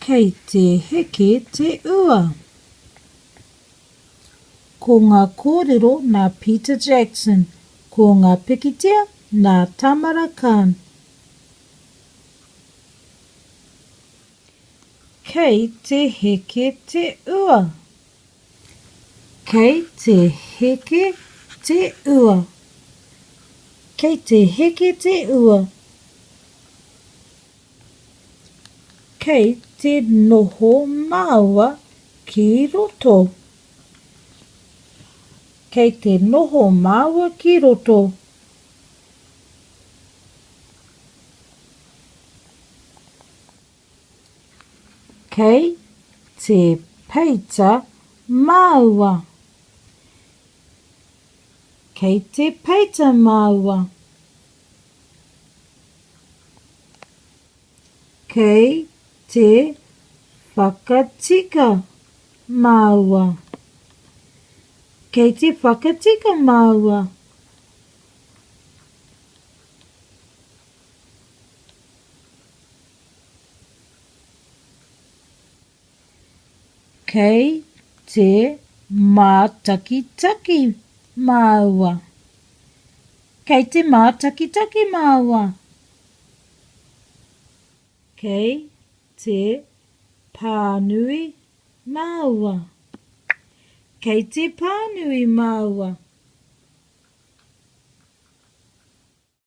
Kei te heke te ua. Ko ngā kōrero nā Peter Jackson, ko ngā pikitia nā Tamara Khan. Kei te heke te ua. Kei te heke te ua. Kei te heke te ua. Kei te noho māua ki roto. Kei te noho māua ki roto. Kei te peita māua. Kei te peita māua. Kei te whakatika māua. Kei te whakatika māua. Kei te mātakitaki māua. Kei te mātakitaki māua. Kei te pānui māua. Kei te pānui māua.